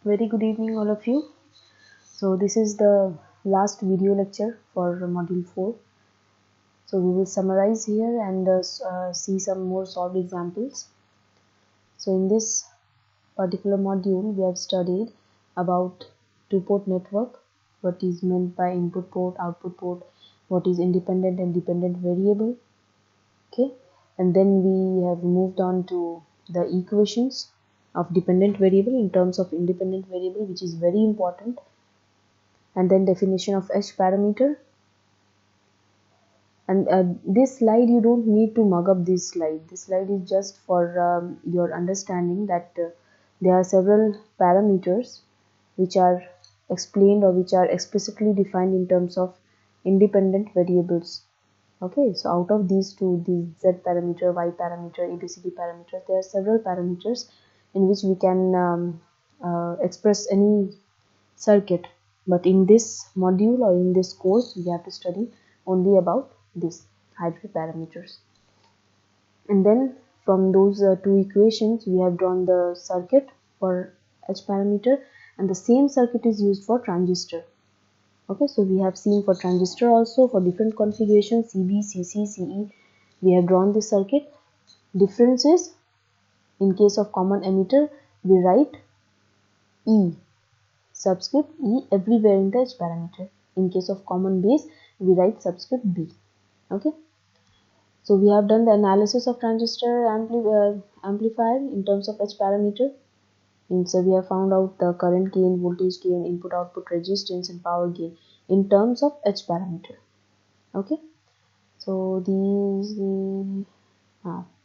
Very good evening all of you. So this is the last video lecture for module 4. So we will summarize here and see some more solved examples. So in this particular module we have studied about two-port network, what is meant by input port, output port, what is independent and dependent variable. Okay, and then we have moved on to the equations of dependent variable in terms of independent variable, which is very important, and then definition of H parameter. And this slide, you don't need to mug up this slide. This slide is just for your understanding that there are several parameters which are explained or which are explicitly defined in terms of independent variables. Okay, so out of these two, the Z parameter, Y parameter, ABCD parameters, there are several parameters in which we can express any circuit, but in this module or in this course we have to study only about this hybrid parameters. And then from those two equations we have drawn the circuit for H parameter, and the same circuit is used for transistor. Okay, so we have seen for transistor also for different configurations CB, CC, CE, we have drawn this circuit. Difference is, in case of common emitter we write E, subscript E everywhere in the H parameter. In case of common base, we write subscript B. Okay. So we have done the analysis of transistor amplifier in terms of H parameter. So we have found out the current gain, voltage gain, input output resistance and power gain in terms of H parameter. Okay. So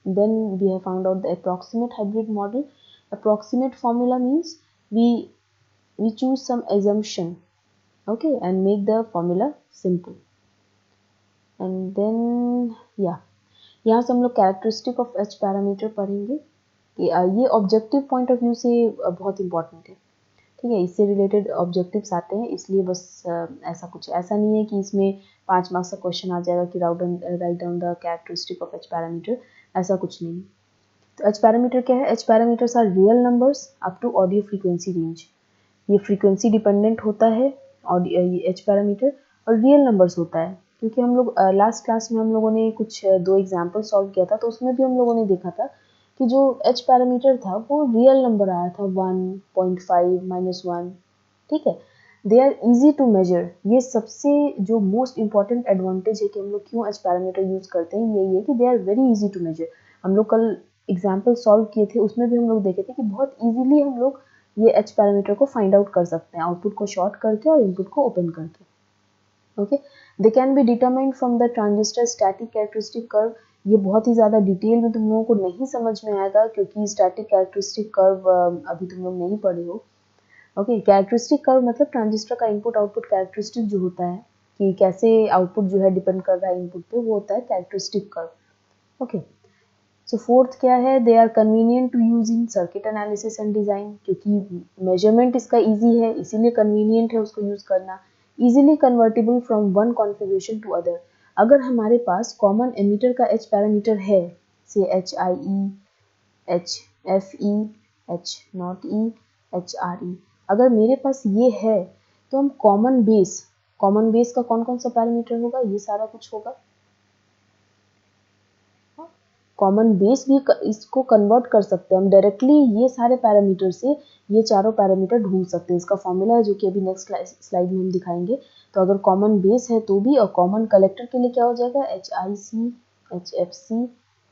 then we have found out the approximate hybrid model. Approximate formula means we choose some assumption, okay, and make the formula simple. And then यहाँ से हम लोग characteristic of H parameter पढ़ेंगे कि ये objective point of view से बहुत important है, ठीक है, इससे रिलेटेड ऑब्जेक्टिव्स आते हैं, इसलिए बस ऐसा कुछ ऐसा नहीं है कि इसमें 5 मार्क्स का क्वेश्चन आ जाएगा कि write down the characteristic of H parameter, ऐसा कुछ नहीं। तो एच पैरामीटर क्या है? H parameters are real numbers up to audio frequency range. ये फ्रीक्वेंसी डिपेंडेंट होता है एच पैरामीटर, और रियल नंबर्स होता है, क्योंकि हम लोग लास्ट क्लास में हम लोगों ने कुछ 2 एग्जाम्पल सॉल्व किया था, तो उसमें भी हम लोगों ने देखा था कि जो एच पैरामीटर था वो रियल नंबर आया था 1.5 -1, ठीक है। They are easy to measure. ये सबसे जो मोस्ट इम्पॉर्टेंट एडवांटेज है कि हम लोग क्यों एच पैरामीटर यूज़ करते हैं, यही है कि they are very easy to measure. हम लोग कल एग्जाम्पल सॉल्व किए थे, उसमें भी हम लोग देखे थे कि बहुत ईजिली हम लोग ये एच पैरामीटर को फाइंड आउट कर सकते हैं, आउटपुट को शॉर्ट करके और इनपुट को ओपन करके। Okay, they can be determined from the transistor static characteristic curve. ये बहुत ही ज़्यादा डिटेल में तुम लोगों को नहीं समझ में आएगा, क्योंकि स्टैटिक कैरेक्टरिस्टिक कर्व अभी तुम लोग नहीं पढ़े हो। ओके, कैरेक्टरिस्टिक कर्व मतलब ट्रांजिस्टर का इनपुट आउटपुट कैरेक्टरिस्टिक जो होता है कि कैसे आउटपुट जो है डिपेंड कर रहा है इनपुट पे, वो होता है characteristic curve. Okay, so fourth क्या है? They are convenient to use in circuit analysis and design, क्योंकि मेजरमेंट इसका इजी है, इसीलिए कन्वीनियंट है उसको यूज़ करना। Easily convertible from one configuration to other. अगर हमारे पास कॉमन एमीटर का एच पैरामीटर है, से H I E, H F E, H naught E, H R E, अगर मेरे पास ये है तो हम कॉमन बेस का कौन कौन सा पैरामीटर होगा, ये सारा कुछ होगा। कॉमन बेस भी इसको कन्वर्ट कर सकते हैं हम डायरेक्टली, ये सारे पैरामीटर से ये चारों पैरामीटर ढूंढ सकते हैं। इसका फॉर्मूला है जो कि अभी नेक्स्ट स्लाइड में हम दिखाएंगे। तो अगर कॉमन बेस है तो भी, और कॉमन कलेक्टर के लिए क्या हो जाएगा? H I C, H F C,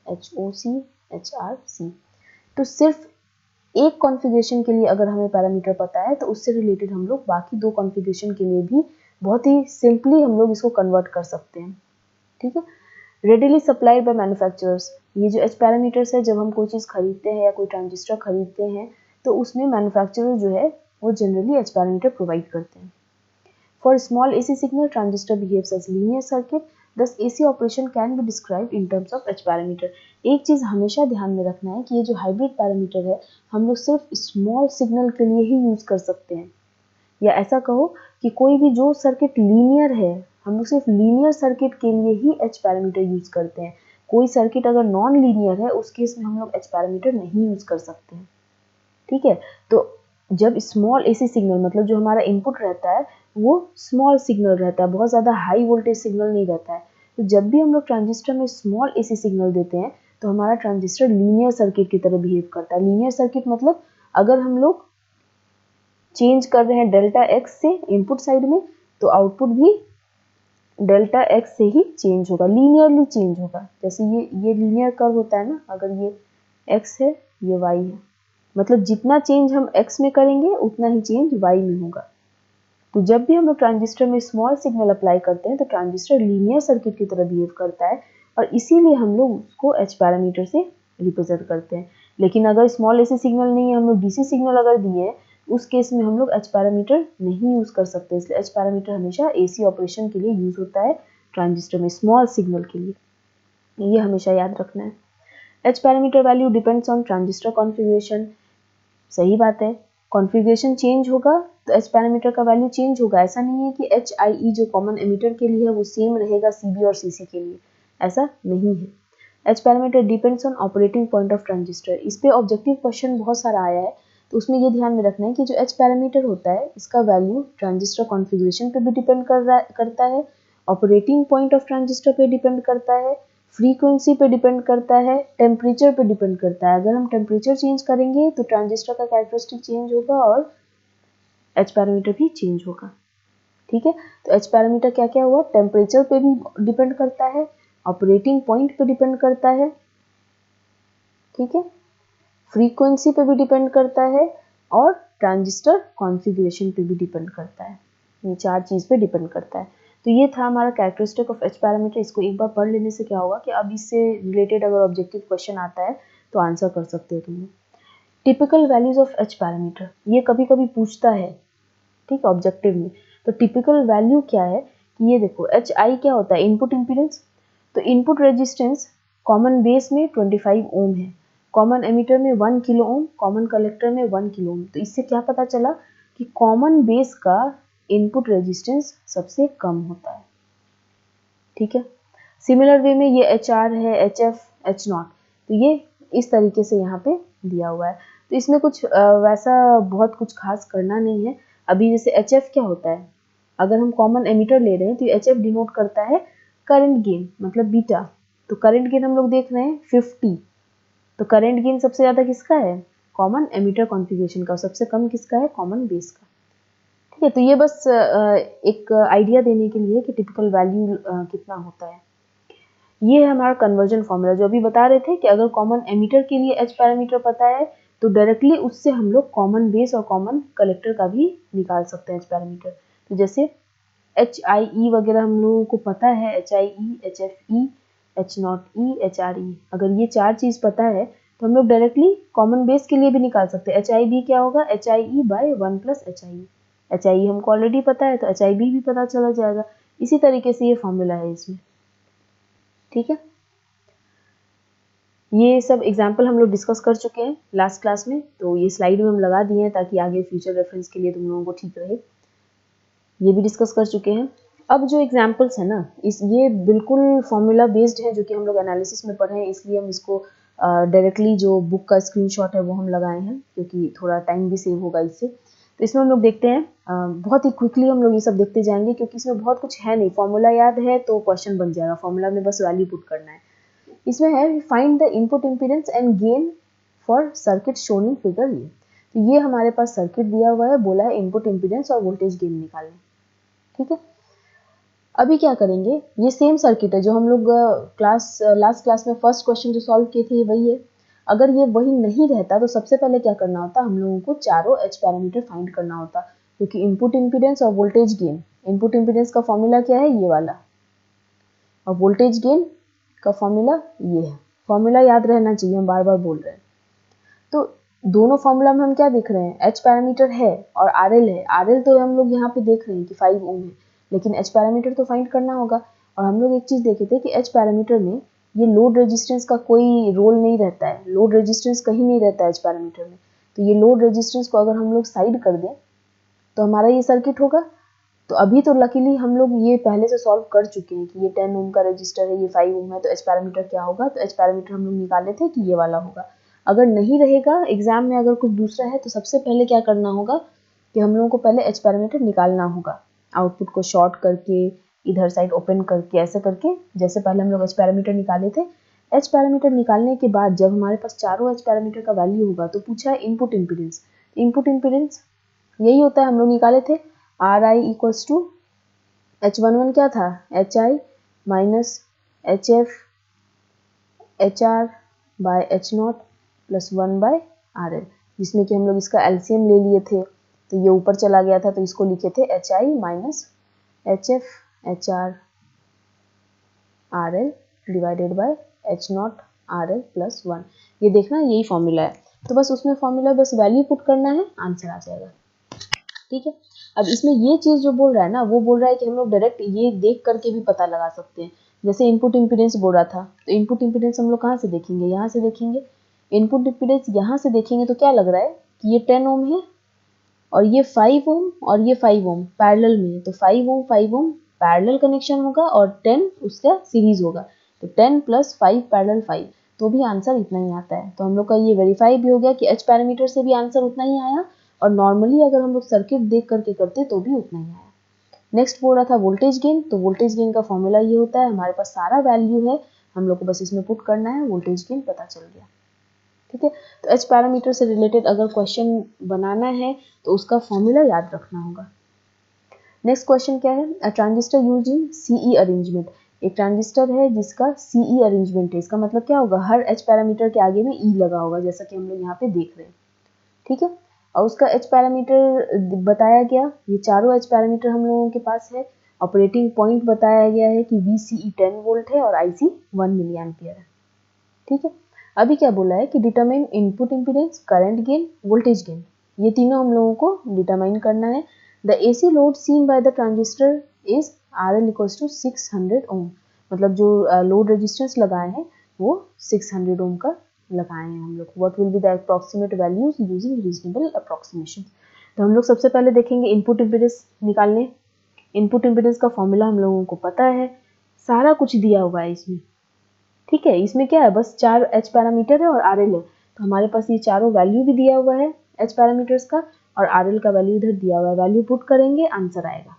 H O C, H R C. तो सिर्फ एक कॉन्फ़िगरेशन के लिए अगर हमें पैरामीटर पता है तो उससे रिलेटेड हम लोग बाकी 2 कॉन्फ़िगरेशन के लिए भी बहुत ही सिंपली हम लोग इसको कन्वर्ट कर सकते हैं, ठीक है। Readily supplied by manufacturers. ये जो एच पैरामीटर्स है, जब हम कोई चीज़ खरीदते हैं या कोई ट्रांजिस्टर खरीदते हैं तो उसमें मैन्युफैक्चरर जो है वो जनरली एच पैरामीटर प्रोवाइड करते हैं। For small AC signal transistor behaves as linear circuit, thus AC operation can be described in terms of H parameter. एक चीज़ हमेशा ध्यान में रखना है कि ये जो हाइब्रिड पैरामीटर है हम लोग सिर्फ स्मॉल सिग्नल के लिए ही यूज़ कर सकते हैं, या ऐसा कहो कि कोई भी जो सर्किट लीनियर है हम लोग सिर्फ लीनियर सर्किट के लिए ही एच पैरामीटर यूज़ करते हैं। कोई सर्किट अगर नॉन लीनियर है उस केस में हम लोग एच पैरामीटर नहीं यूज़ कर सकते हैं, ठीक है। तो जब स्मॉल एसी सिग्नल मतलब जो हमारा इनपुट रहता है वो स्मॉल सिग्नल रहता है, बहुत ज़्यादा हाई वोल्टेज सिग्नल नहीं रहता है। तो जब भी हम लोग ट्रांजिस्टर में स्मॉल एसी सिग्नल देते हैं तो हमारा ट्रांजिस्टर लीनियर सर्किट की तरह बिहेव करता है। लीनियर सर्किट मतलब अगर हम लोग चेंज कर रहे हैं डेल्टा एक्स से इनपुट साइड में तो आउटपुट भी डेल्टा एक्स से ही चेंज होगा, लीनियरली चेंज होगा। जैसे ये लीनियर कर्व होता है ना, अगर ये एक्स है ये वाई है, मतलब जितना चेंज हम x में करेंगे उतना ही चेंज y में होगा। तो जब भी हम लोग ट्रांजिस्टर में स्मॉल सिग्नल अप्लाई करते हैं तो ट्रांजिस्टर लीनियर सर्किट की तरह बिहेव करता है और इसीलिए हम लोग उसको h पैरामीटर से रिप्रेजेंट करते हैं। लेकिन अगर स्मॉल एसी सिग्नल नहीं है, हम लोग डीसी सिग्नल अगर दिए हैं, उस केस में हम लोग h पैरामीटर नहीं यूज कर सकते। इसलिए h पैरामीटर हमेशा एसी ऑपरेशन के लिए यूज होता है, ट्रांजिस्टर में स्मॉल सिग्नल के लिए, ये हमेशा याद रखना है। h parameter value depends on transistor configuration. सही बात है, कॉन्फ़िगरेशन चेंज होगा तो एच पैरामीटर का वैल्यू चेंज होगा। ऐसा नहीं है कि एच आई ई जो कॉमन एमिटर के लिए है वो सेम रहेगा सीबी और सीसी के लिए, ऐसा नहीं है। H parameter depends on operating point of transistor. इस पे ऑब्जेक्टिव क्वेश्चन बहुत सारा आया है, तो उसमें ये ध्यान में रखना है कि जो एच पैरामीटर होता है इसका वैल्यू ट्रांजिस्टर कॉन्फ़िगरेशन पे भी डिपेंड करता है, ऑपरेटिंग पॉइंट ऑफ ट्रांजिस्टर पे डिपेंड करता है, फ्रीक्वेंसी पे डिपेंड करता है, टेम्परेचर पे डिपेंड करता है। अगर हम टेम्परेचर चेंज करेंगे तो ट्रांजिस्टर का कैरेक्टरिस्टिक चेंज होगा और एच पैरामीटर भी चेंज होगा। ठीक है, तो एच पैरामीटर क्या क्या हुआ, टेम्परेचर पे भी डिपेंड करता है, ऑपरेटिंग पॉइंट पे डिपेंड करता है, ठीक है, फ्रीक्वेंसी पे भी डिपेंड करता है और ट्रांजिस्टर कॉन्फ़िगरेशन पे भी डिपेंड करता है। ये चार चीज़ पे डिपेंड करता है। तो ये था हमारा कैरेक्टरिस्टिक ऑफ एच पैरामीटर। इसको एक बार पढ़ लेने से क्या होगा कि अब इससे रिलेटेड अगर ऑब्जेक्टिव क्वेश्चन आता है तो आंसर कर सकते हो तुम लोग। Typical values of H parameter, ये कभी कभी पूछता है, ठीक है, ऑब्जेक्टिव में। तो टिपिकल वैल्यू क्या है कि ये देखो, एच आई क्या होता है, इनपुट इम्पीडेंस। तो इनपुट रेजिस्टेंस कॉमन बेस में 25 ओम है, कॉमन एमिटर में 1 किलो ओम, कॉमन कलेक्टर में 1 किलो ओम। तो इससे क्या पता चला कि कॉमन बेस का इनपुट रेजिस्टेंस सबसे कम होता है, ठीक है। सिमिलर वे में ये एच आर है, एच एफ, एच नॉट, तो ये इस तरीके से यहाँ पे दिया हुआ है। तो इसमें कुछ वैसा बहुत कुछ खास करना नहीं है। अभी जैसे एच एफ क्या होता है, अगर हम कॉमन एमिटर ले रहे हैं तो एच एफ डिनोट करता है करंट गेन, मतलब बीटा। तो करंट गेन हम लोग देख रहे हैं 50, तो करंट गेन सबसे ज़्यादा किसका है, कॉमन एमिटर कॉन्फ़िगरेशन का, सबसे कम किसका है, कॉमन बेस का। ठीक है, तो ये बस एक आइडिया देने के लिए कि टिपिकल वैल्यू कितना होता है। ये है हमारा कन्वर्जन फॉर्मूला, जो अभी बता रहे थे कि अगर कॉमन एमिटर के लिए एच पैरामीटर पता है तो डायरेक्टली उससे हम लोग कॉमन बेस और कॉमन कलेक्टर का भी निकाल सकते हैं एच पैरामीटर। तो जैसे एच आई ई वगैरह हम लोगों को पता है, H I E, H F E, H naught E, H R E, अगर ये चार चीज़ पता है तो हम लोग डायरेक्टली कॉमन बेस के लिए भी निकाल सकते हैं। एच आई बी क्या होगा, H I E by 1 plus H I E. H I E हमको ऑलरेडी पता है तो एच आई बी भी पता चला जाएगा। इसी तरीके से ये फॉर्मूला है इसमें, ठीक है। ये सब एग्जाम्पल हम लोग डिस्कस कर चुके हैं लास्ट क्लास में, तो ये स्लाइड में हम लगा दिए हैं ताकि आगे फ्यूचर रेफरेंस के लिए तुम लोगों को ठीक रहे। ये भी डिस्कस कर चुके हैं। अब जो एग्जाम्पल्स है ना, ये बिल्कुल फॉर्मूला बेस्ड है, जो कि हम लोग एनालिसिस में पढ़े हैं, इसलिए हम इसको डायरेक्टली जो बुक का स्क्रीनशॉट है वो हम लगाए हैं, क्योंकि थोड़ा टाइम भी सेव होगा इससे। तो इसमें हम लोग देखते हैं, बहुत ही क्विकली हम लोग ये सब देखते जाएंगे, क्योंकि इसमें बहुत कुछ है नहीं। फॉर्मूला याद है तो क्वेश्चन बन जाएगा, फॉर्मूला में बस वैल्यू पुट करना है। इसमें है find the input impedance and gain for circuit shown in figure ये। तो ये हमारे पास सर्किट दिया हुआ है, बोला है इनपुट इम्पीडेंस और वोल्टेज गेन निकालने, ठीक है। अभी क्या करेंगे, ये सेम सर्किट है जो हम लोग लास्ट क्लास में फर्स्ट क्वेश्चन जो सॉल्व किए थे, वही है। अगर ये वही नहीं रहता तो सबसे पहले क्या करना होता, हम लोगों को चारों एच पैरामीटर फाइंड करना होता, क्योंकि इनपुट इम्पीडेंस और वोल्टेज गेन, इनपुट इम्पीडेंस का फॉर्मूला क्या है, ये वाला, और वोल्टेज गेन का फॉर्मूला ये है। फॉर्मूला याद रहना चाहिए, हम बार बार बोल रहे हैं। तो दोनों फॉर्मूला में हम क्या देख रहे हैं, एच पैरामीटर है और आर एल है। आर एल तो हम लोग यहाँ पे देख रहे हैं कि 5 ओम है, लेकिन एच पैरामीटर तो फाइंड करना होगा। और हम लोग एक चीज़ देखे थे कि एच पैरामीटर में ये लोड रेजिस्टेंस का कोई रोल नहीं रहता है, लोड रेजिस्टेंस कहीं नहीं रहता है एच पैरामीटर में। तो ये लोड रेजिस्टेंस को अगर हम लोग साइड कर दें तो हमारा ये सर्किट होगा। तो अभी तो लकीली हम लोग ये पहले से सॉल्व कर चुके हैं कि ये 10 ओम का रजिस्टर है, ये 5 ओम है, तो एच पैरामीटर क्या होगा, तो एच पैरामीटर हम लोग निकाले थे कि ये वाला होगा। अगर नहीं रहेगा एग्जाम में, अगर कुछ दूसरा है, तो सबसे पहले क्या करना होगा कि हम लोगों को पहले एच पैरामीटर निकालना होगा, आउटपुट को शॉर्ट करके, इधर साइड ओपन करके, ऐसे करके जैसे पहले हम लोग एच पैरामीटर निकाले थे। एच पैरामीटर निकालने के बाद जब हमारे पास चारों एच पैरामीटर का वैल्यू होगा तो पूछा है इनपुट इम्पीडेंस। इनपुट इम्पीडेंस यही होता है, हम लोग निकाले थे are I equals to H11 क्या था, H I minus H F H R by H naught plus 1 by R L, जिसमें कि हम लोग इसका एलसीएम ले लिए थे तो ये ऊपर चला गया था, तो इसको लिखे थे H I minus H F H are R L divided by H not R L plus 1। ये देखना यही फॉर्मूला है, तो बस उसमें फॉर्मूला बस वैल्यू पुट करना है, आंसर आ जाएगा। ठीक है, अब इसमें ये चीज़ जो बोल रहा है ना, वो बोल रहा है कि हम लोग डायरेक्ट ये देख करके भी पता लगा सकते हैं। जैसे इनपुट इम्पीडेंस बोल रहा था, तो इनपुट इम्पीडेंस हम लोग कहाँ से देखेंगे, यहाँ से देखेंगे। इनपुट इम्पीडेंस यहाँ से देखेंगे तो क्या लग रहा है कि ये 10 ओम है और ये 5 ओम और ये 5 ओम पैरेलल में है, तो 5 ओम पैरेलल कनेक्शन होगा और 10 उसका सीरीज होगा, तो 10 प्लस 5 पैरेलल 5, तो भी आंसर इतना ही आता है। तो हम लोग का ये वेरीफाई भी हो गया कि एच पैरामीटर से भी आंसर उतना ही आया, और नॉर्मली अगर हम लोग सर्किट देख करके करते तो भी उतना ही आया। नेक्स्ट बोल रहा था वोल्टेज गेन, तो वोल्टेज गेन का फॉर्मूला ये होता है, हमारे पास सारा वैल्यू है, हम लोग को बस इसमें पुट करना है, वोल्टेज गेन पता चल गया। ठीक है, तो एच पैरामीटर से रिलेटेड अगर क्वेश्चन बनाना है तो उसका फॉर्मूला याद रखना होगा। नेक्स्ट क्वेश्चन क्या है, a transistor used in CE arrangement. एक ट्रांजिस्टर है जिसका सीई अरेंजमेंट है, इसका मतलब क्या होगा, हर एच पैरामीटर के आगे में ई लगा होगा, जैसा कि हम लोग यहाँ पे देख रहे हैं। ठीक है, और उसका एच पैरामीटर बताया गया, ये चारों एच पैरामीटर हम लोगों के पास है। ऑपरेटिंग पॉइंट बताया गया है कि VCE 10 वोल्ट है और IC 1 मिली एम्पियर है। ठीक है, अभी क्या बोला है कि determine input impedance, current gain, voltage gain, ये तीनों हम लोगों को डिटरमाइन करना है। The AC load seen by the transistor is RL equals to 600 ohm, मतलब जो लोड रेजिस्टेंस लगाए हैं वो 600 ओम का लगाए हैं हम लोग। What will be the approximate values using reasonable approximation. तो हम लोग सबसे पहले देखेंगे इनपुट इम्पीडेंस निकालने। इनपुट इम्पीडेंस का फॉर्मूला हम लोगों को पता है, सारा कुछ दिया हुआ है इसमें। ठीक है, इसमें क्या है, बस 4 एच पैरामीटर है और आर एल है, तो हमारे पास ये चारों वैल्यू भी दिया हुआ है एच पैरामीटर्स का, और आर एल का वैल्यू इधर दिया हुआ है, वैल्यू पुट करेंगे आंसर आएगा।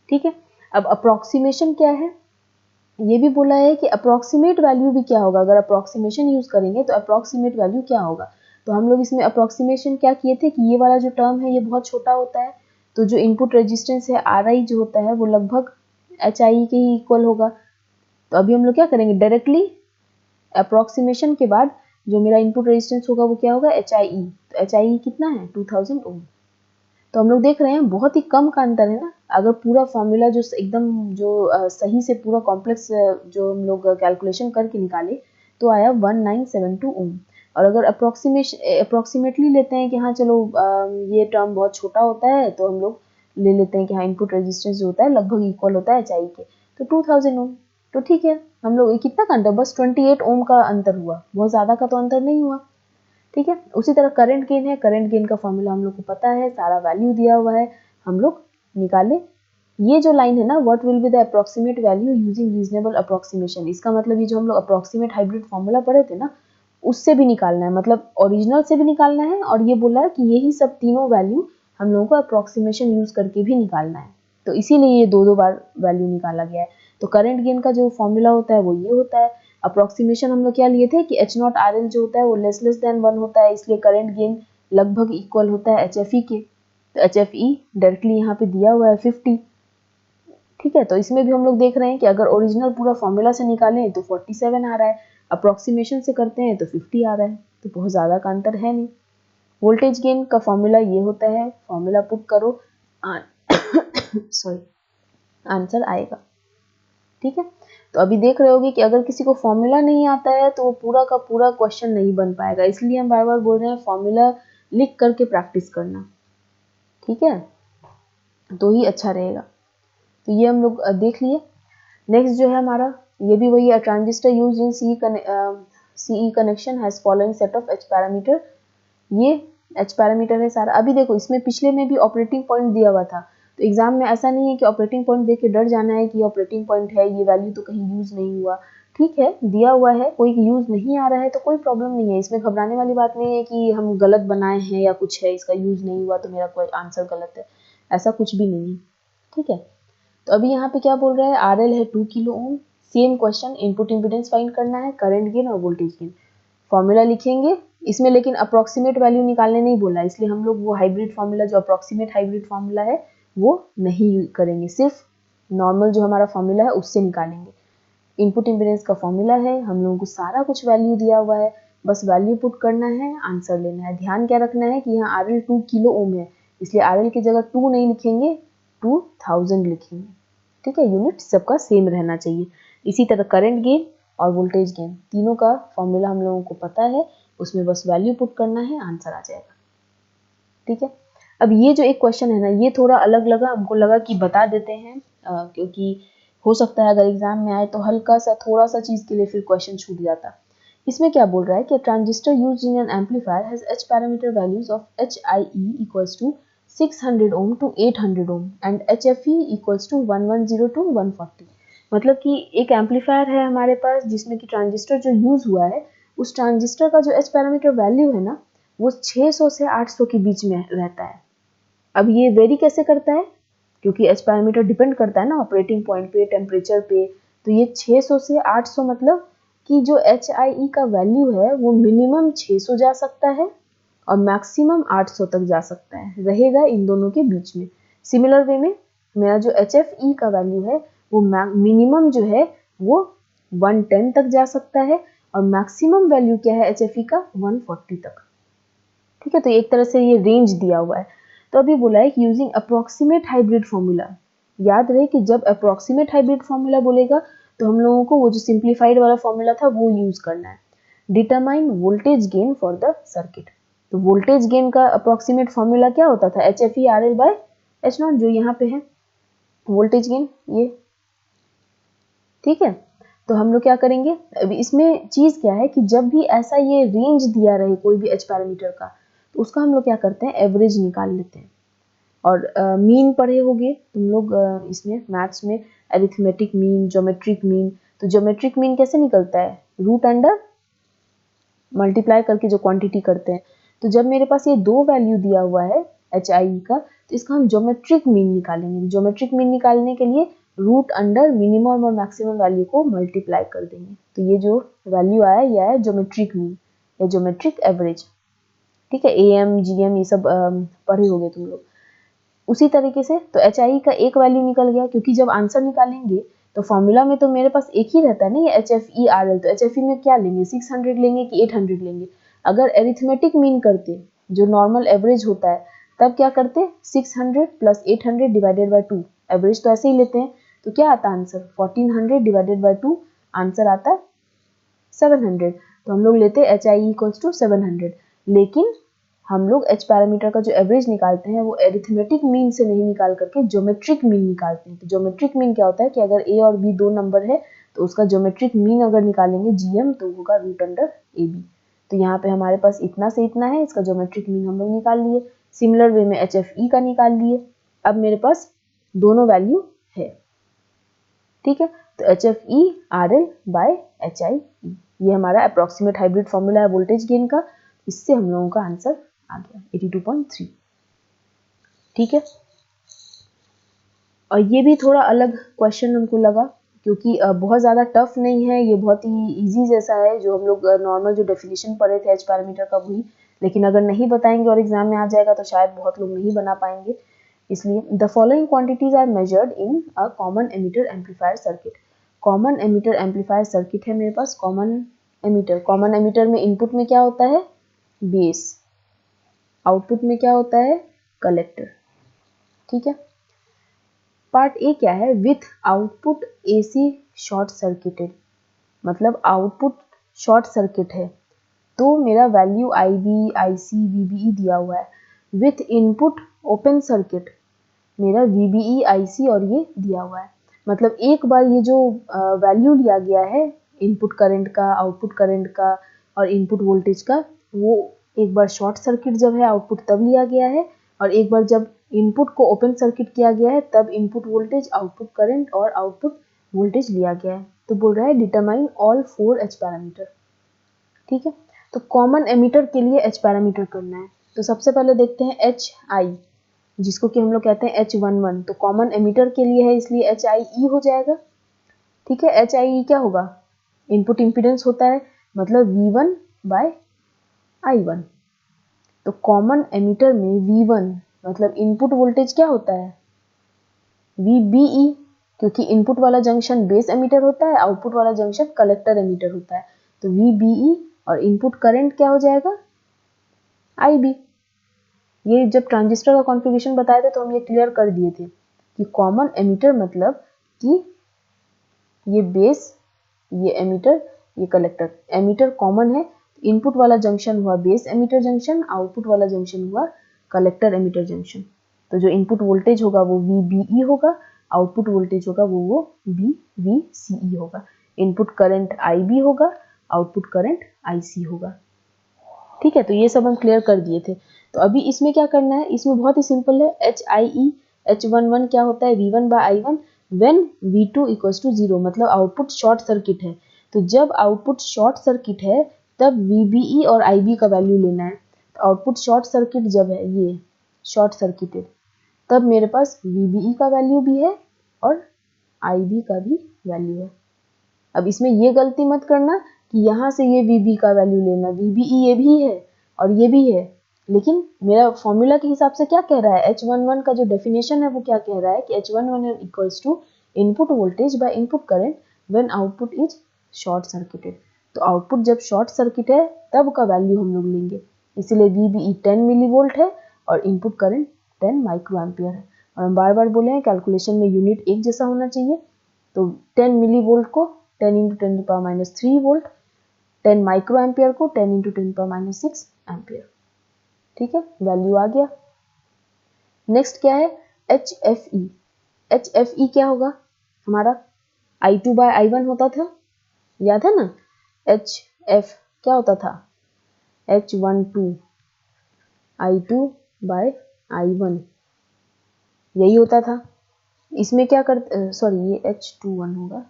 ठीक है, अब अप्रॉक्सीमेशन क्या है, ये भी बोला है कि अप्रॉक्सीमेट वैल्यू भी क्या होगा, अगर अप्रॉक्सीमेशन यूज करेंगे तो अप्रॉक्सीमेट वैल्यू क्या होगा। तो हम लोग इसमें अप्रॉक्सीमेशन क्या किए थे कि ये वाला जो टर्म है ये बहुत छोटा होता है, तो जो इनपुट रेजिस्टेंस है आर आई जो होता है वो लगभग एच आई के ही इक्वल होगा। तो अभी हम लोग क्या करेंगे, डायरेक्टली अप्रॉक्सीमेशन के बाद जो मेरा इनपुट रेजिस्टेंस होगा वो क्या होगा, एच आई ई। तो एच आई ई कितना है, 2000 ओम। तो हम लोग देख रहे हैं बहुत ही कम का अंतर है ना। अगर पूरा फॉर्मूला जो एकदम जो सही से पूरा कॉम्प्लेक्स जो हम लोग कैलकुलेशन करके निकाले तो आया 1972 ओम। और अगर अप्रोक्सीमेटली लेते हैं कि हाँ चलो ये टर्म बहुत छोटा होता है, तो हम लोग ले लेते हैं कि हाँ इनपुट रेजिस्टेंस जो होता है लगभग इक्वल होता है एच आई के, तो 2000 ओम। तो ठीक है, हम लोग कितना का अंतर, बस 28 ओम का अंतर हुआ, बहुत ज़्यादा का तो अंतर नहीं हुआ। ठीक है, उसी तरह करंट गेन है, करंट गेन का फॉर्मूला हम लोग को पता है, सारा वैल्यू दिया हुआ है, हम लोग निकाले। ये जो लाइन है ना, what will be the approximate value using reasonable approximation, इसका मतलब ये जो हम लोग अप्रॉक्सीमेट हाइब्रिड फॉर्मूला पढ़े थे ना, उससे भी निकालना है, मतलब ओरिजिनल से भी निकालना है, और ये बोला है कि यही सब तीनों वैल्यू हम लोगों को अप्रॉक्सीमेशन यूज करके भी निकालना है, तो इसीलिए ये दो बार वैल्यू निकाला गया है। तो करंट गेन का जो फॉर्मूला होता है वो ये होता है। अप्रॉक्सीमेशन हम लोग क्या लिए थे कि एच नॉट आर एल जो होता है वो लेस देन 1 होता है, इसलिए करंट गेन लगभग इक्वल होता है एच एफ ई के, तो एच एफ ई डायरेक्टली यहाँ पे दिया हुआ है 50। ठीक है, तो इसमें भी हम लोग देख रहे हैं कि अगर ओरिजिनल पूरा फॉर्मूला से निकालें तो 47 आ रहा है, अप्रॉक्सीमेशन से करते हैं तो 50 आ रहा है, तो बहुत ज़्यादा का अंतर है नहीं। वोल्टेज गेन का फॉर्मूला ये होता है, फॉर्मूला पुट करो सॉरी आंसर आएगा। ठीक है, तो अभी देख रहे होगे कि अगर किसी को फॉर्मूला नहीं आता है तो वो पूरा का पूरा क्वेश्चन नहीं बन पाएगा, इसलिए हम बार बार बोल रहे हैं फॉर्मूला लिख करके प्रैक्टिस करना। ठीक है, तो ही अच्छा रहेगा। तो ये हम लोग देख लिए। नेक्स्ट जो है हमारा, ये भी वही है, transistor use in CE connection has following set of H parameter. ये एच पैरामीटर है सारा। अभी देखो इसमें पिछले में भी ऑपरेटिंग पॉइंट दिया हुआ था, तो एग्जाम में ऐसा नहीं है कि ऑपरेटिंग पॉइंट देख के डर जाना है कि ऑपरेटिंग पॉइंट है, ये वैल्यू तो कहीं यूज नहीं हुआ। ठीक है, दिया हुआ है, कोई यूज़ नहीं आ रहा है तो कोई प्रॉब्लम नहीं है, इसमें घबराने वाली बात नहीं है कि हम गलत बनाए हैं या कुछ है, इसका यूज़ नहीं हुआ तो मेरा कोई आंसर गलत है, ऐसा कुछ भी नहीं है। ठीक है, तो अभी यहाँ पे क्या बोल रहा है, RL है 2 kilo ohm, same question, input impedance find करना है, करंट गेन और वोल्टेज गेन। फॉर्मूला लिखेंगे इसमें, लेकिन अप्रॉक्सीमेट वैल्यू निकालने नहीं बोला, इसलिए हम लोग वो हाइब्रिड फॉर्मूला जो अप्रॉक्सीमेट हाइब्रिड फॉर्मूला है वो नहीं करेंगे, सिर्फ नॉर्मल जो हमारा फॉर्मूला है उससे निकालेंगे। इनपुट इम्पीडेंस का फॉर्मूला है, हम लोगों को सारा कुछ वैल्यू दिया हुआ है, बस वैल्यू पुट करना है, आंसर लेना है। ध्यान क्या रखना है कि यहाँ RL 2 किलो ओम है, इसलिए RL की जगह 2 नहीं लिखेंगे, 2000 लिखेंगे। ठीक है, यूनिट सबका सेम रहना चाहिए। इसी तरह करंट गेन और वोल्टेज गेन, तीनों का फॉर्मूला हम लोगों को पता है, उसमें बस वैल्यू पुट करना है, आंसर आ जाएगा। ठीक है, अब ये जो एक क्वेश्चन है ना, ये थोड़ा अलग लगा, हमको लगा कि बता देते हैं, क्योंकि हो सकता है अगर एग्जाम में आए तो हल्का सा थोड़ा सा चीज के लिए फिर क्वेश्चन छूट जाता। इसमें क्या बोल रहा है कि transistor used in an amplifier has H parameter values of HIE equals to 600 ohm to 800 ohm and HFE equals to 110 to 140। मतलब कि एक एम्पलीफायर है हमारे पास जिसमें कि ट्रांजिस्टर जो यूज हुआ है, उस ट्रांजिस्टर का जो एच पैरामीटर वैल्यू है ना, वो 600 से 800 के बीच में रहता है। अब ये वेरी कैसे करता है, क्योंकि एच पैरामीटर डिपेंड करता है ना ऑपरेटिंग पॉइंट पे, टेम्परेचर पे, तो ये 600 से 800 मतलब कि जो HIE का वैल्यू है वो मिनिमम 600 जा सकता है और मैक्सिमम 800 तक जा सकता है, रहेगा इन दोनों के बीच में। सिमिलर वे में मेरा जो HFE का वैल्यू है वो मिनिमम जो है वो 110 तक जा सकता है और मैक्सिमम वैल्यू क्या है HFE का, 140 तक। ठीक है, तो एक तरह से ये रेंज दिया हुआ है। तो अभी बोला है कि यूजिंग अप्रोक्सीमेट हाइब्रिड फॉर्मूला, याद रहे कि जब अप्रोक्सीमेट हाइब्रिड फॉर्मूला बोलेगा तो हम लोगों को वो जो सिंप्लीफाइड वाला फॉर्मूला था वो यूज करना है। Determine voltage gain for the circuit, तो वोल्टेज गेन का अप्रोक्सीमेट फॉर्मूला क्या होता था, HFE RL बाय H0, जो यहाँ पे है वोल्टेज गेन ये। ठीक है, तो हम लोग क्या करेंगे, अभी इसमें चीज क्या है कि जब भी ऐसा ये रेंज दिया रहे कोई भी एच पैरामीटर का, तो उसका हम लोग क्या करते हैं, एवरेज निकाल लेते हैं। और मीन पढ़े होंगे तुम लोग, इसमें मैथ्स में अरिथमेटिक मीन, ज्योमेट्रिक मीन। तो ज्योमेट्रिक मीन कैसे निकलता है, रूट अंडर मल्टीप्लाई करके जो क्वांटिटी करते हैं। तो जब मेरे पास ये दो वैल्यू दिया हुआ है HIE का, तो इसका हम ज्योमेट्रिक मीन निकालेंगे। ज्योमेट्रिक मीन निकालने के लिए रूट अंडर मिनिमम और मैक्सिमम वैल्यू को मल्टीप्लाई कर देंगे, तो ये जो वैल्यू आया ये आया ज्योमेट्रिक मीन या ज्योमेट्रिक एवरेज। ठीक है, AM GM ये सब पढ़े होंगे तुम लोग। उसी तरीके से तो HIE का एक वैल्यू निकल गया, क्योंकि जब आंसर निकालेंगे तो फॉर्मूला में तो मेरे पास एक ही रहता है ना, ये HFE RL, तो HFE में क्या लेंगे, 600 लेंगे कि 800 लेंगे। अगर एरिथमेटिक मीन करते जो नॉर्मल एवरेज होता है, तब क्या करते, 600 प्लस 800 डिवाइडेड बाय 2, एवरेज तो ऐसे ही लेते हैं, तो क्या आता आंसर, 1400 डिवाइडेड बाय 2, आंसर आता है 700। तो हम लोग लेते हैं HIE इक्वल्स टू 700, लेकिन हम लोग एच पैरामीटर का जो एवरेज निकालते हैं वो एरिथमेटिक मीन से नहीं निकाल करके ज्योमेट्रिक मीन निकालते हैं। तो ज्योमेट्रिक मीन क्या होता है कि अगर A और B दो नंबर है तो उसका ज्योमेट्रिक मीन अगर निकालेंगे GM तो होगा रूट अंडर AB। तो यहाँ पे हमारे पास इतना से इतना है, इसका ज्योमेट्रिक मीन हम लोग निकाल लिए। सिमिलर वे में HFE का निकाल लिए। अब मेरे पास दोनों वैल्यू है। ठीक है, तो HFE RL बाय HIE, ये हमारा अप्रोक्सीमेट हाइब्रिड फॉर्मूला है वोल्टेज गेन का। इससे हम लोगों का आंसर आ गया 82.3। ठीक है, और ये भी थोड़ा अलग क्वेश्चन हमको लगा, क्योंकि बहुत ज़्यादा टफ नहीं है, ये बहुत ही इजी जैसा है, जो हम लोग नॉर्मल जो डेफिनेशन पढ़े थे एच पैरामीटर का वही। लेकिन अगर नहीं बताएंगे और एग्जाम में आ जाएगा तो शायद बहुत लोग नहीं बना पाएंगे। इसलिए the following quantities are measured in a common emitter amplifier circuit. Common emitter amplifier circuit है मेरे पास, कॉमन एमिटर में इनपुट में क्या होता है, बेस, आउटपुट में क्या होता है, कलेक्टर। ठीक है, पार्ट ए क्या है, with output AC short circuited, मतलब आउटपुट शॉर्ट सर्किट है तो मेरा वैल्यू IB IC VBE दिया हुआ है। विथ इनपुट ओपन सर्किट मेरा VBE IC और ये दिया हुआ है। मतलब एक बार ये जो वैल्यू लिया गया है इनपुट करंट का, आउटपुट करंट का और इनपुट वोल्टेज का, वो एक बार शॉर्ट सर्किट जब है आउटपुट तब लिया गया है, और एक बार जब इनपुट को ओपन सर्किट किया गया है तब इनपुट वोल्टेज, आउटपुट करंट और आउटपुट वोल्टेज लिया गया है। तो बोल रहा है डिटरमाइन ऑल 4 एच पैरामीटर। ठीक है, तो कॉमन एमिटर के लिए एच पैरामीटर करना है। तो सबसे पहले देखते हैं एच आई, जिसको कि हम लोग कहते हैं H11, तो कॉमन एमिटर के लिए है इसलिए HIE हो जाएगा। ठीक है, HIE क्या होगा, इनपुट इम्पीडेंस होता है, मतलब V1 बाय I1। तो कॉमन एमिटर में V1 मतलब इनपुट वोल्टेज क्या होता है, VBE, क्योंकि इनपुट वाला जंक्शन बेस एमिटर होता है, आउटपुट वाला जंक्शन कलेक्टर एमिटर होता है। तो VBE और इनपुट करंट क्या हो जाएगा, IB। ये जब ट्रांजिस्टर का कॉन्फ़िगरेशन बताए थे तो हम ये क्लियर कर दिए थे कि कॉमन एमिटर मतलब कि ये बेस, ये एमिटर, ये कलेक्टर। एमिटर कॉमन है, इनपुट वाला जंक्शन हुआ बेस एमिटर जंक्शन, आउटपुट वाला जंक्शन हुआ कलेक्टर एमिटर जंक्शन। तो जो इनपुट वोल्टेज होगा वो VBE होगा, आउटपुट वोल्टेज होगा वो VCE होगा। इनपुट करंट IB होगा, आउटपुट करंट IC होगा। ठीक है, तो ये सब हम क्लियर कर दिए थे। तो अभी इसमें क्या करना है, इसमें बहुत ही सिंपल है। HIE H11 क्या होता है, V1 bye I1 when V2 equals to 0, मतलब आउटपुट शॉर्ट सर्किट है। तो जब आउटपुट शॉर्ट सर्किट है तब VBE और IB का वैल्यू लेना है। तो आउटपुट शॉर्ट सर्किट जब है, ये शॉर्ट सर्किटेड, तब मेरे पास VBE का वैल्यू भी है और IB का भी वैल्यू है। अब इसमें ये गलती मत करना कि यहाँ से ये VB का वैल्यू लेना, VBE ये भी है और ये भी है, लेकिन मेरा फॉर्मूला के हिसाब से क्या कह रहा है, H11 का जो डेफिनेशन है वो क्या कह रहा है कि H11 equals to input voltage by input current when output is short circuited. तो आउटपुट जब शॉर्ट सर्किट है तब का वैल्यू हम लोग लेंगे, इसीलिए VBE 10 मिलीवोल्ट है और इनपुट करंट 10 माइक्रो एम्पियर है। और हम बार बार बोले हैं कैलकुलेशन में यूनिट एक जैसा होना चाहिए, तो 10 मिलीवोल्ट को 10 into 10 power minus 3 volt, 10 micro ampere को 10 इंटू 10 पावर माइनस 6 एम्पियर। ठीक है, वैल्यू आ गया। नेक्स्ट क्या है, HFE। HFE क्या होगा हमारा, I2 बाय I1 होता था, याद है ना। HF क्या होता था, H12 I2 बाय I1, यही होता था। इसमें क्या करते, सॉरी ये H21 होगा,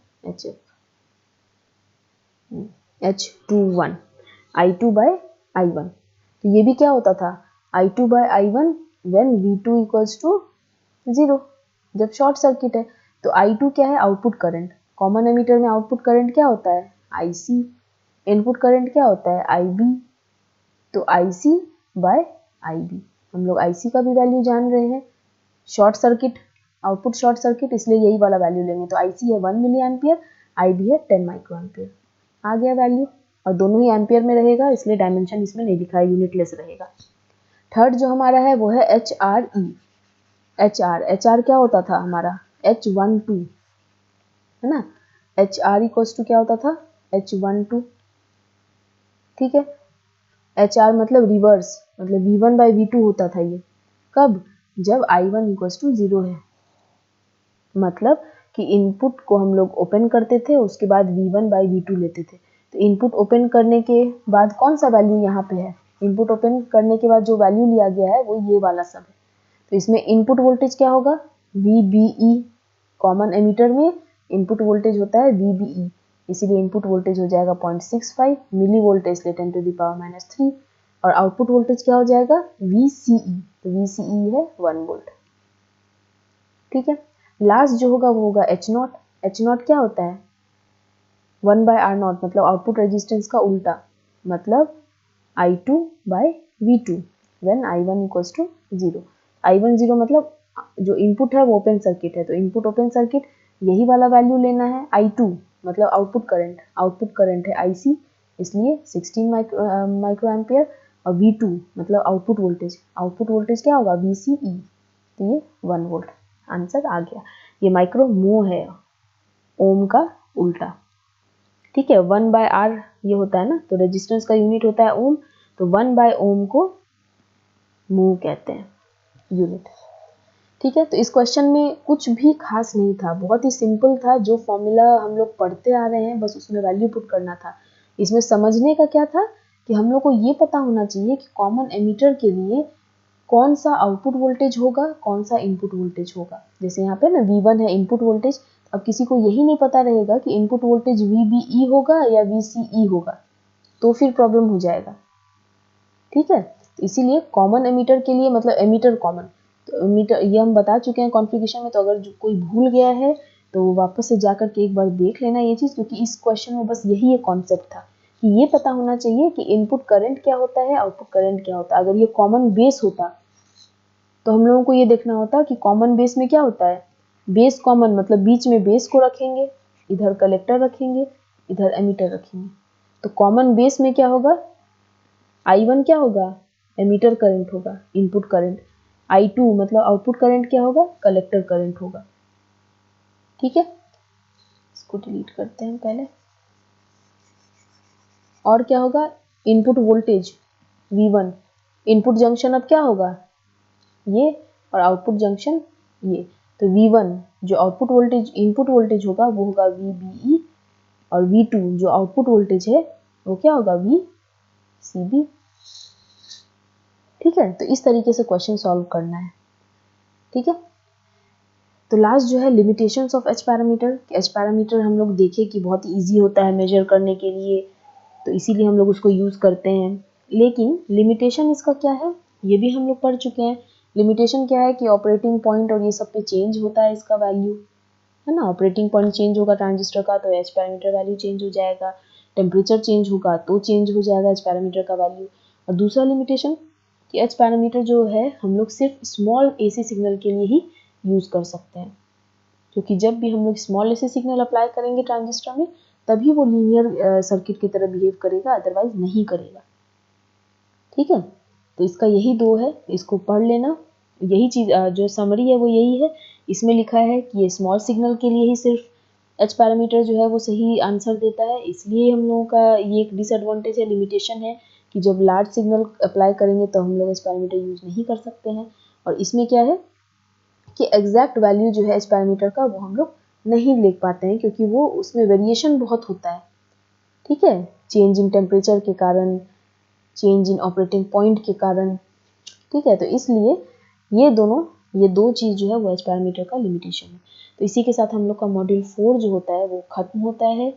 H21 I2 बाय I1। तो ये भी क्या होता था, I2 bye I1 when V2 equals to 0, जब शॉर्ट सर्किट है। तो I2 क्या है, आउटपुट करंट। कॉमन एमीटर में आउटपुट करंट क्या होता है, IC। इनपुट करंट क्या होता है, IB। तो IC बाय IB, हम लोग IC का भी वैल्यू जान रहे हैं, short circuit, output short circuit, इसलिए यही वाला वैल्यू लेंगे। तो IC है 1 मिली एम्पियर, IB है 10 माइक्रो एम्पियर। आ गया वैल्यू, और दोनों ही एम्पियर में रहेगा इसलिए डायमेंशन इसमें नहीं लिखा है, यूनिटलेस रहेगा। थर्ड जो हमारा है वो है HRE। HR क्या होता था हमारा, H12 है ना। HR इक्वल्स टू क्या होता था, H12। ठीक है, HR मतलब रिवर्स, मतलब V1 बाई V2 होता था ये, कब, जब I1 इक्वल्स टू 0 है। मतलब कि इनपुट को हम लोग ओपन करते थे, उसके बाद V1 बाई V2 लेते थे। तो इनपुट ओपन करने के बाद कौन सा वैल्यू यहाँ पे है, इनपुट ओपन करने के बाद जो वैल्यू लिया गया है वो ये वाला सब है। तो इसमें इनपुट वोल्टेज क्या होगा, VBE। कॉमन एमीटर में इनपुट वोल्टेज होता है VBE, इसीलिए इनपुट वोल्टेज हो जाएगा 0.65 मिली वोल्ट, इसलिए 10 टू द पावर माइनस 3। और आउटपुट वोल्टेज क्या हो जाएगा, VCE। तो VCE है 1 वोल्ट। ठीक है, लास्ट जो होगा वो होगा H0। H0 क्या होता है, 1 बाय R0, मतलब आउटपुट रेजिस्टेंस का उल्टा, मतलब I2 bye V2 when I1 equals to 0। I1 0 मतलब जो इनपुट है वो ओपन सर्किट है, तो इनपुट ओपन सर्किट यही वाला वैल्यू लेना है। I2 मतलब आउटपुट करंट है IC, इसलिए 16 माइक्रो एम्पियर। और V2 मतलब आउटपुट वोल्टेज क्या होगा, VCE, तो ये 1 वोल्ट। आंसर आ गया। ये माइक्रो मो है, ओम का उल्टा। ठीक है, 1 बाय R ये होता है ना, तो रेजिस्टेंस का यूनिट होता है ओम, तो 1 बाय ओम को मो कहते हैं, यूनिट। ठीक है, तो इस क्वेश्चन में कुछ भी खास नहीं था, बहुत ही सिंपल था। जो फॉर्मूला हम लोग पढ़ते आ रहे हैं बस उसमें वैल्यू पुट करना था। इसमें समझने का क्या था कि हम लोग को ये पता होना चाहिए कि कॉमन एमीटर के लिए कौन सा आउटपुट वोल्टेज होगा, कौन सा इनपुट वोल्टेज होगा। जैसे यहाँ पे ना V1 है इनपुट वोल्टेज, अब किसी को यही नहीं पता रहेगा कि इनपुट वोल्टेज VBE होगा या VCE होगा, तो फिर प्रॉब्लम हो जाएगा। ठीक है, तो इसीलिए कॉमन एमीटर के लिए, मतलब एमीटर कॉमन, तो एमीटर ये हम बता चुके हैं कॉन्फ़िगरेशन में, तो अगर जो कोई भूल गया है तो वापस से जाकर के एक बार देख लेना ये चीज़, क्योंकि इस क्वेश्चन में बस यही एक कॉन्सेप्ट था कि ये पता होना चाहिए कि इनपुट करंट क्या होता है, आउटपुट करंट क्या होता है। अगर ये कॉमन बेस होता तो हम लोगों को ये देखना होता कि कॉमन बेस में क्या होता है। बेस कॉमन मतलब बीच में बेस को रखेंगे, इधर कलेक्टर रखेंगे, इधर एमीटर रखेंगे, तो कॉमन बेस में क्या होगा, I1 क्या होगा, एमीटर करंट होगा, इनपुट करंट। I2 मतलब आउटपुट करंट क्या होगा, कलेक्टर करंट होगा। ठीक है, इसको डिलीट करते हैं पहले। और क्या होगा, input voltage V1, input junction अब क्या होगा, ये, और आउटपुट जंक्शन ये, तो V1 जो आउटपुट वोल्टेज, इनपुट वोल्टेज होगा वो होगा VBE, और V2 जो आउटपुट वोल्टेज है वो क्या होगा, VCB। ठीक है, तो इस तरीके से क्वेश्चन सॉल्व करना है। ठीक है, तो लास्ट जो है limitations of H parameter. H parameter हम लोग देखे कि बहुत ईजी होता है मेजर करने के लिए, तो इसीलिए हम लोग उसको यूज़ करते हैं। लेकिन लिमिटेशन इसका क्या है, ये भी हम लोग पढ़ चुके हैं। लिमिटेशन क्या है कि ऑपरेटिंग पॉइंट और ये सब पे चेंज होता है इसका वैल्यू, है ना। ऑपरेटिंग पॉइंट चेंज होगा ट्रांजिस्टर का तो एच पैरामीटर वैल्यू चेंज हो जाएगा, टेम्परेचर चेंज होगा तो चेंज हो जाएगा एच पैरामीटर का वैल्यू। और दूसरा लिमिटेशन कि एच पैरामीटर जो है हम लोग सिर्फ स्मॉल AC सिग्नल के लिए ही यूज़ कर सकते हैं, क्योंकि जब भी हम लोग स्मॉल AC सिग्नल अप्लाई करेंगे ट्रांजिस्टर में तभी वो लीनियर सर्किट की तरह बिहेव करेगा, अदरवाइज नहीं करेगा। ठीक है, तो इसका यही दो है, इसको पढ़ लेना। यही चीज़ जो समरी है वो यही है, इसमें लिखा है कि ये स्मॉल सिग्नल के लिए ही सिर्फ एच पैरामीटर जो है वो सही आंसर देता है, इसलिए हम लोगों का ये एक डिसएडवांटेज है, लिमिटेशन है कि जब लार्ज सिग्नल अप्लाई करेंगे तो हम लोग एच पैरामीटर यूज़ नहीं कर सकते हैं। और इसमें क्या है कि एग्जैक्ट वैल्यू जो है एच पैरामीटर का वो हम लोग नहीं लिख पाते हैं, क्योंकि वो उसमें वेरिएशन बहुत होता है। ठीक है, चेंज इन टेम्परेचर के कारण, चेंज इन ऑपरेटिंग पॉइंट के कारण। ठीक है, तो इसलिए ये दो चीज़ जो है वो एच पैरामीटर का लिमिटेशन है। तो इसी के साथ हम लोग का मॉड्यूल 4 जो होता है वो ख़त्म होता है।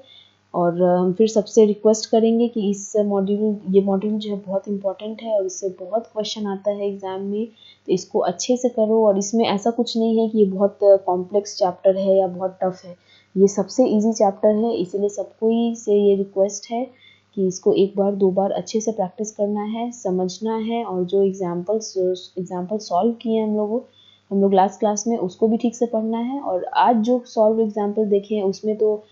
और हम फिर सबसे रिक्वेस्ट करेंगे कि ये मॉड्यूल जो है बहुत इंपॉर्टेंट है और इससे बहुत क्वेश्चन आता है एग्ज़ाम में, तो इसको अच्छे से करो। और इसमें ऐसा कुछ नहीं है कि ये बहुत कॉम्प्लेक्स चैप्टर है या बहुत टफ है, ये सबसे इजी चैप्टर है। इसीलिए सबको से ये रिक्वेस्ट है कि इसको एक बार दो बार अच्छे से प्रैक्टिस करना है, समझना है, और जो एग्जाम्पल सॉल्व किए हम लोग लास्ट क्लास में उसको भी ठीक से पढ़ना है। और आज जो सॉल्व एग्जाम्पल देखे हैं उसमें तो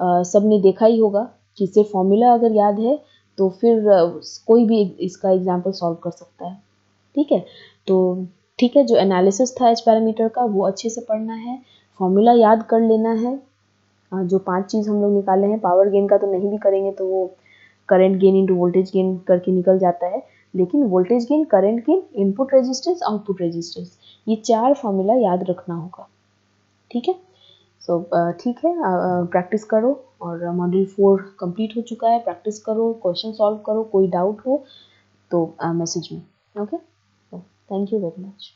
सब ने देखा ही होगा कि सिर्फ फॉर्मूला अगर याद है तो फिर कोई भी इसका एग्जाम्पल सॉल्व कर सकता है। ठीक है, तो ठीक है, जो एनालिसिस था एच पैरामीटर का वो अच्छे से पढ़ना है, फॉर्मूला याद कर लेना है। जो 5 चीज़ हम लोग निकाले हैं, पावर गेन का तो नहीं भी करेंगे तो वो current gain into voltage gain करके निकल जाता है, लेकिन voltage gain, current gain, input resistance, output resistance, ये 4 फॉर्मूला याद रखना होगा। ठीक है, सो ठीक है, प्रैक्टिस करो। और मॉड्यूल 4 कंप्लीट हो चुका है, प्रैक्टिस करो, क्वेश्चन सॉल्व करो, कोई डाउट हो तो मैसेज में। Okay, thank you very much.